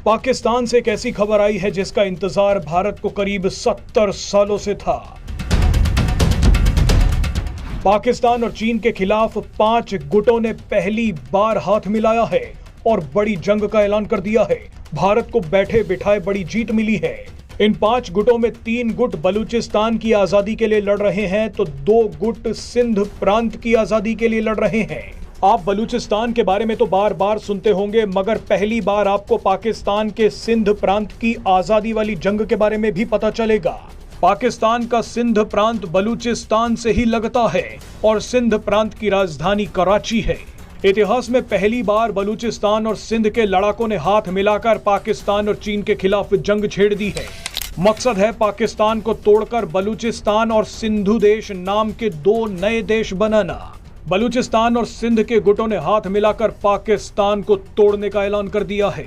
पाकिस्तान से एक ऐसी खबर आई है जिसका इंतजार भारत को करीब 70 सालों से था। पाकिस्तान और चीन के खिलाफ 5 गुटों ने पहली बार हाथ मिलाया है और बड़ी जंग का ऐलान कर दिया है। भारत को बैठे बिठाए बड़ी जीत मिली है। इन 5 गुटों में 3 गुट बलूचिस्तान की आजादी के लिए लड़ रहे हैं तो 2 गुट सिंध प्रांत की आजादी के लिए लड़ रहे हैं। आप बलूचिस्तान के बारे में तो बार बार सुनते होंगे, मगर पहली बार आपको पाकिस्तान के सिंध प्रांत की आजादी वाली जंग के बारे में भी पता चलेगा। पाकिस्तान का सिंध प्रांत बलूचिस्तान से ही लगता है और सिंध प्रांत की राजधानी कराची है। इतिहास में पहली बार बलूचिस्तान और सिंध के लड़ाकों ने हाथ मिलाकर पाकिस्तान और चीन के खिलाफ जंग छेड़ दी है। मकसद है पाकिस्तान को तोड़कर बलूचिस्तान और सिंधु देश नाम के 2 नए देश बनाना। बलूचिस्तान और सिंध के गुटों ने हाथ मिलाकर पाकिस्तान को तोड़ने का ऐलान कर दिया है।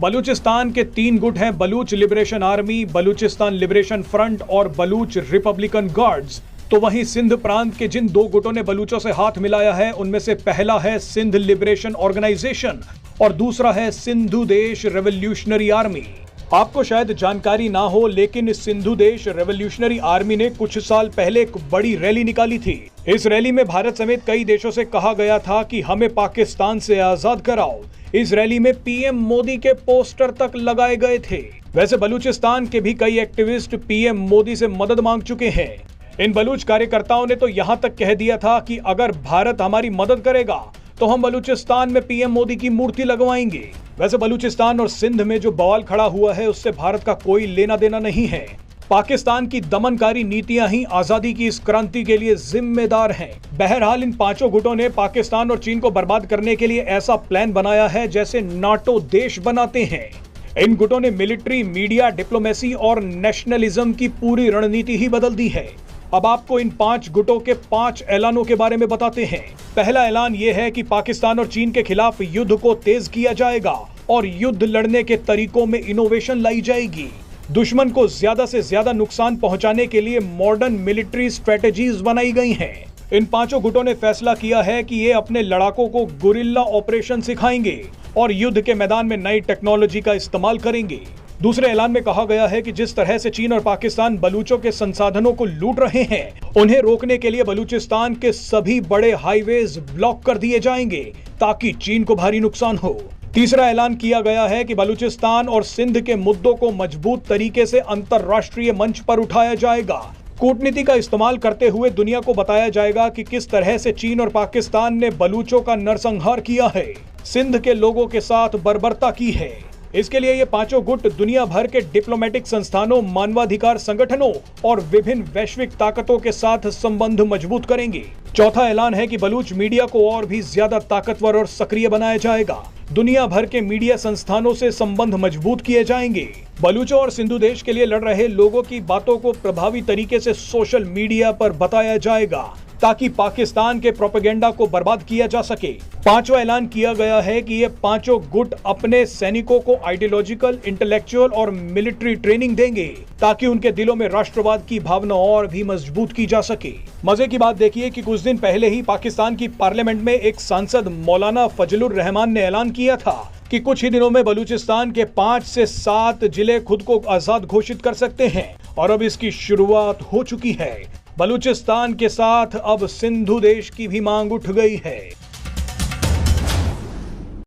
बलूचिस्तान के 3 गुट हैं Baloch liberation army, Balochistan liberation front और बलूच रिपब्लिकन गार्ड्स। तो वहीं सिंध प्रांत के जिन 2 गुटों ने बलूचों से हाथ मिलाया है उनमें से पहला है सिंध लिबरेशन ऑर्गेनाइजेशन और दूसरा है सिंधु देश रेवोल्यूशनरी आर्मी। आपको शायद जानकारी ना हो, लेकिन सिंधु देश रेवोल्यूशनरी आर्मी ने कुछ साल पहले एक बड़ी रैली निकाली थी। इस रैली में भारत समेत कई देशों से कहा गया था कि हमें पाकिस्तान से आजाद कराओ। इस रैली में पीएम मोदी के पोस्टर तक लगाए गए थे। वैसे बलूचिस्तान के भी कई एक्टिविस्ट पीएम मोदी से मदद मांग चुके हैं। इन बलूच कार्यकर्ताओं ने तो यहाँ तक कह दिया था कि अगर भारत हमारी मदद करेगा तो हम बलूचिस्तान में पीएम मोदी की मूर्ति लगवाएंगे। वैसे बलूचिस्तान और सिंध में जो बवाल खड़ा हुआ है उससे भारत का कोई लेना देना नहीं है। पाकिस्तान की दमनकारी नीतियां ही आजादी की इस क्रांति के लिए जिम्मेदार हैं। बहरहाल इन 5 गुटों ने पाकिस्तान और चीन को बर्बाद करने के लिए ऐसा प्लान बनाया है जैसे नाटो देश बनाते हैं। इन गुटों ने मिलिट्री, मीडिया, डिप्लोमेसी और नेशनलिज्म की पूरी रणनीति ही बदल दी है। अब आपको इन 5 गुटों के 5 ऐलानों के बारे में बताते हैं। पहला ऐलान यह है कि पाकिस्तान और चीन के खिलाफ युद्ध को तेज किया जाएगा और युद्ध लड़ने के तरीकों में इनोवेशन लाई जाएगी। दुश्मन को ज्यादा से ज्यादा नुकसान पहुंचाने के लिए मॉडर्न मिलिट्री स्ट्रेटेजीज बनाई गई हैं। इन 5 गुटों ने फैसला किया है कि ये अपने लड़ाकों को गुरिल्ला ऑपरेशन सिखाएंगे और युद्ध के मैदान में नई टेक्नोलॉजी का इस्तेमाल करेंगे। दूसरे ऐलान में कहा गया है कि जिस तरह से चीन और पाकिस्तान बलूचों के संसाधनों को लूट रहे हैं, उन्हें रोकने के लिए बलूचिस्तान के सभी बड़े हाईवेज ब्लॉक कर दिए जाएंगे ताकि चीन को भारी नुकसान हो। तीसरा ऐलान किया गया है कि बलूचिस्तान और सिंध के मुद्दों को मजबूत तरीके से अंतर्राष्ट्रीय मंच पर उठाया जाएगा। कूटनीति का इस्तेमाल करते हुए दुनिया को बताया जाएगा कि किस तरह से चीन और पाकिस्तान ने बलूचों का नरसंहार किया है, सिंध के लोगों के साथ बर्बरता की है। इसके लिए ये 5 गुट दुनिया भर के डिप्लोमेटिक संस्थानों, मानवाधिकार संगठनों और विभिन्न वैश्विक ताकतों के साथ संबंध मजबूत करेंगे। चौथा ऐलान है कि बलूच मीडिया को और भी ज्यादा ताकतवर और सक्रिय बनाया जाएगा। दुनिया भर के मीडिया संस्थानों से संबंध मजबूत किए जाएंगे। बलूचों और सिंधु देश के लिए लड़ रहे लोगों की बातों को प्रभावी तरीके से सोशल मीडिया पर बताया जाएगा ताकि पाकिस्तान के प्रोपेगेंडा को बर्बाद किया जा सके। 5वां ऐलान किया गया है कि ये 5 गुट अपने सैनिकों को आइडियोलॉजिकल, इंटेलेक्चुअल और मिलिट्री ट्रेनिंग देंगे ताकि उनके दिलों में राष्ट्रवाद की भावना और भी मजबूत की जा सके। मजे की बात देखिए कि कुछ दिन पहले ही पाकिस्तान की पार्लियामेंट में एक सांसद मौलाना फजलुर रहमान ने ऐलान किया था कि कुछ ही दिनों में बलूचिस्तान के 5 से 7 जिले खुद को आजाद घोषित कर सकते हैं और अब इसकी शुरुआत हो चुकी है। बलूचिस्तान के साथ अब सिंधु देश की भी मांग उठ गई है।